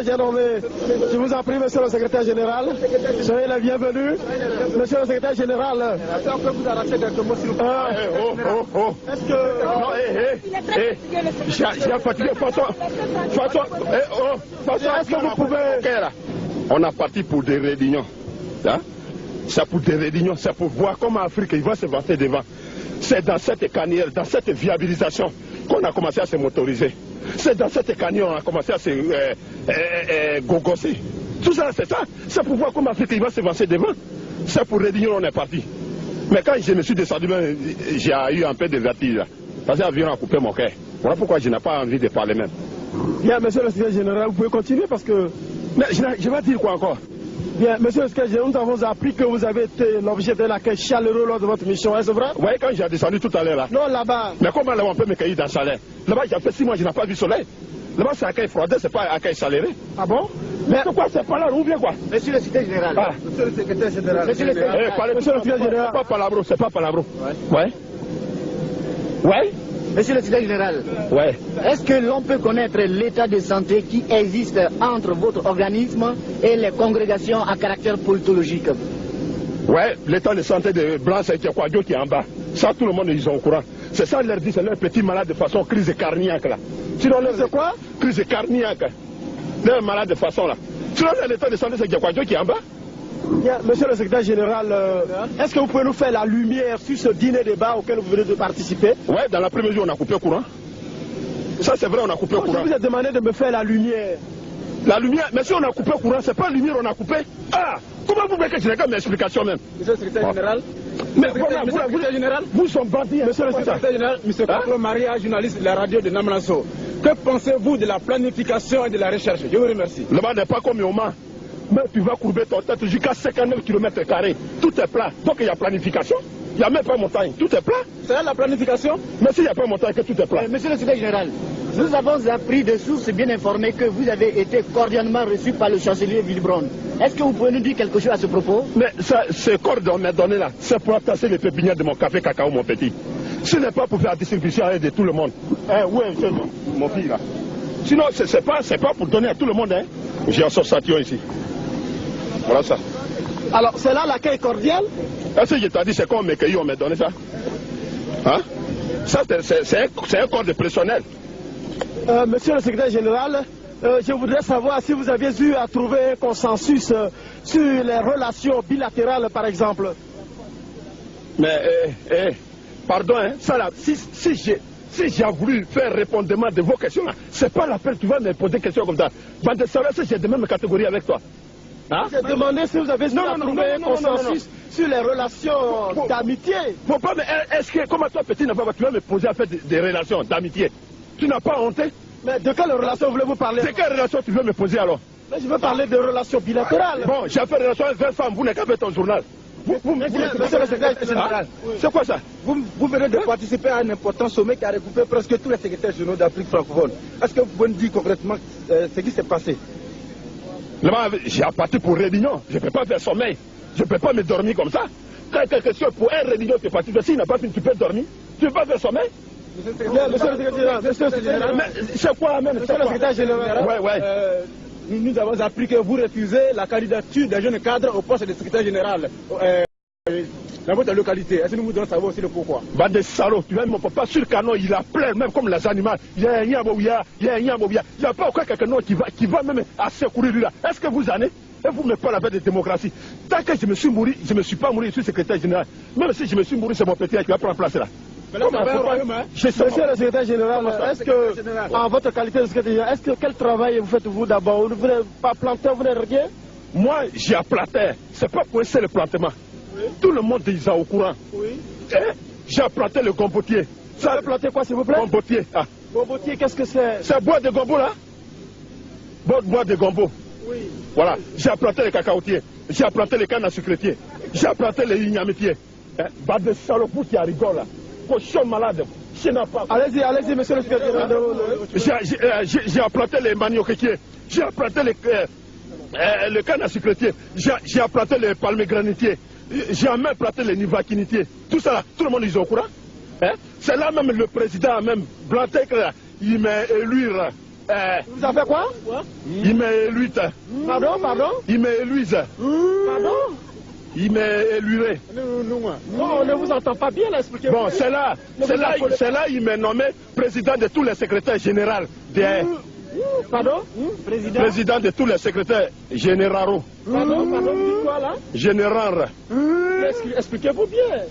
J'ai nommé, je vous en prie, monsieur le secrétaire général, soyez les bienvenus. Monsieur le secrétaire général, est-ce que vous arrachez quelques mots s'il vous plaît? Est-ce que... Non, j'ai fatigué, François, est-ce que vous pouvez... On a parti pour des réunions, hein? C'est pour des réunions, c'est pour voir comment l'Afrique va se vanter devant. C'est dans cette carrière, dans cette viabilisation qu'on a commencé à se motoriser. C'est dans cette carrière qu'on a commencé à se gogosser. Tout ça, c'est ça. C'est pour voir comment l'Afrique va se vanter devant. C'est pour réunion, on est parti. Mais quand je me suis descendu, j'ai eu un peu de vertige. Parce que l'avion a coupé mon cœur. Voilà pourquoi je n'ai pas envie de parler même. Bien, monsieur le secrétaire général, vous pouvez continuer parce que... Mais je vais dire quoi encore? Bien, monsieur le secrétaire général, nous avons appris que vous avez été l'objet d'un accueil chaleureux lors de votre mission, est-ce vrai? Oui, quand j'ai descendu tout à l'heure là. Non, là-bas. Mais comment là on peut me cueillir dans chaleur? Là-bas, j'ai fait 6 mois, je n'ai pas vu le soleil. Là-bas, c'est accueil froidé, c'est pas accueil chaleureux. Ah bon? Mais pourquoi c'est pas là, ou bien quoi? Monsieur le secrétaire général. Ah. Monsieur le secrétaire général. Monsieur le secrétaire général. C'est pas palabro, c'est pas palabro. Ouais. Ouais. Monsieur le secrétaire général. Ouais. Est-ce que l'on peut connaître l'état de santé qui existe entre votre organisme et les congrégations à caractère politologique? Ouais, l'état de santé de Blanc, c'est Dieu qui est en bas. Ça, tout le monde, ils sont au courant. C'est ça, leur dit, c'est leur petit malade de façon crise cardiaque là. Sinon, c'est quoi? Crise cardiaque. Leur malade de façon là. Sinon, l'état de santé, c'est Dieu qui est en bas. Bien, monsieur le secrétaire général, est-ce que vous pouvez nous faire la lumière sur ce dîner débat auquel vous venez de participer? Ouais, dans l'après-midi, on a coupé le courant. Ça, c'est vrai, on a coupé le courant. Je vous ai demandé de me faire la lumière. La lumière, mais si on a coupé le courant, c'est pas la lumière, on a coupé. Ah, comment vous voulez que je n'ai pas mes explications même? Monsieur le secrétaire général. Mais vous sont bandits, monsieur le secrétaire général. Monsieur Kaklo Maria, journaliste de la radio de Namlasso. Que pensez-vous de la planification et de la recherche? Je vous remercie. Le bas n'est pas comme Yoma. Mais tu vas courber ton tête jusqu'à 59 km². Tout est plat. Donc il y a planification. Il n'y a même pas montagne. Tout est plat. C'est là la planification? Mais s'il n'y a pas montagne, que tout est plat. Monsieur le secrétaire général, nous avons appris de sources bien informées que vous avez été cordialement reçu par le chancelier Wilbron. Est-ce que vous pouvez nous dire quelque chose à ce propos? Mais ce cordon qu'on m'a donné là, c'est pour attacher les pépinières de mon café cacao, mon petit. Ce n'est pas pour faire la distribution de tout le monde. Où est mon fils là? Sinon, c'est pas pour donner à tout le monde. Hein. J'ai un sensation ici. Voilà ça. Alors, c'est là l'accueil cordial? Est-ce que je t'ai dit, c'est quand on m'a cueilli, on m'a donné ça? Hein? Ça, c'est un corps de personnel. Monsieur le secrétaire général, je voudrais savoir si vous aviez eu à trouver un consensus sur les relations bilatérales, par exemple. Mais, pardon, hein, ça là, si j'ai voulu faire répondement de vos questions, c'est pas la peine, tu vas me poser des questions comme ça. Bande de savoir si j'ai de même catégorie avec toi. Hein? J'ai demandé si vous avez trouvé un consensus sur les relations d'amitié. Faut pas, mais est-ce que, comme toi petit, tu vas me poser à faire des relations d'amitié? Tu n'as pas honte? Mais de quelle relation voulez-vous parler? De quelle relation tu veux me poser alors? Mais je veux parler de relations bilatérales. Bon, j'ai fait relation avec 20 femmes, vous n'avez qu'à faire ton journal. Monsieur le secrétaire général, c'est quoi ça? Vous venez de participer à un important sommet qui a recoupé presque tous les secrétaires généraux d'Afrique francophone. Est-ce que vous pouvez nous dire concrètement ce qui s'est passé? J'ai parti pour réunion, je ne peux pas faire sommeil, je ne peux pas me dormir comme ça. Quand quelque chose pour un réunion, tu es parti, s'il n'a pas fini, tu peux dormir, tu ne peux pas faire sommeil. Monsieur le secrétaire général, mais c'est quoi même? Monsieur le secrétaire général, nous avons appris que vous refusez la candidature des jeunes cadres au poste de secrétaire général dans votre localité. Est-ce que nous vous devons savoir aussi le pourquoi? Bande de salauds, tu vois, mon papa sur le canon, il a plein, même comme les animaux. Il y a un yamobia, il y a un yamobia. Il n'y a pas encore quelqu'un qui va même à secourir lui là. Est-ce que vous en êtes? Et vous ne me parlez pas de démocratie. Tant que je me suis mouru, je ne me suis pas mouru, je suis secrétaire général. Même si je me suis mouru, c'est mon petit qui va prendre place là. Monsieur le secrétaire général, est-ce que, en votre qualité de secrétaire général, quel travail vous faites-vous d'abord? Vous ne voulez pas planter, vous n'êtes rien? Moi, j'ai planté. C'est pas pour essayer le plantement. Oui. Tout le monde est au courant. Oui. J'ai planté le gombotier. Vous avez planté quoi, s'il vous plaît? Gombotier. Ah. Gombotier, qu'est-ce que c'est? C'est bois de gombo là? Bois de gombo. Oui. Voilà. J'ai planté les cacaotiers. J'ai planté les cannes à sucretiers. J'ai planté les ignamitiers. Bas de salopou qui a rigole là. Cochon malade. Allez-y, monsieur le secrétaire général. J'ai planté les manioquetiers. J'ai planté le canne à sucretier. J'ai planté les palmiers granitiers. J'ai même planté les nivaquinitiers. Tout ça là, tout le monde est au courant. C'est là même le président, même Blantek là, il m'a élu là. Vous avez fait quoi? Il m'a élu. Pardon? Il m'a élu. Pardon? Il m'a élué. Non, on ne vous entend pas bien, là, expliquez-vous. Bon, c'est là, il m'a nommé président de tous les secrétaires généraux. Pardon? Président de tous les secrétaires généraux. Pardon, vous dites quoi là? Général. Expliquez-vous bien.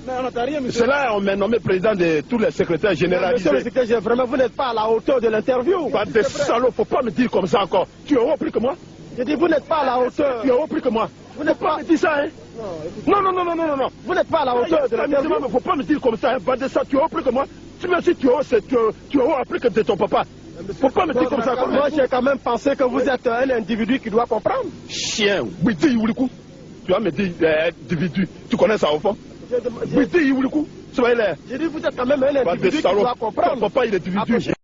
C'est là on m'a nommé président de tous les secrétaires généraux. Monsieur le secrétaire général, vraiment, vous n'êtes pas à la hauteur de l'interview. Pas de salaud, faut pas me dire comme ça encore. Tu es haut plus que moi? Je dis, vous n'êtes pas à la hauteur. Tu es haut plus que moi. Vous n'êtes pas. Me dire ça, hein? Non. Vous n'êtes pas à la hauteur de l'interview. Il ne faut pas me dire comme ça, hein? Pas de ça, tu es haut plus que moi. Tu me dis tu es haut plus que de ton papa. Faut pas me dire comme ça. Moi, j'ai quand même pensé que vous êtes un individu qui doit comprendre. Chien, Bidi Iwulikou. Tu vas me dire individu. Tu connais ça au fond? Bidi Iwulikou. J'ai dit, vous êtes quand même un individu qui doit comprendre. Papa, il est individu.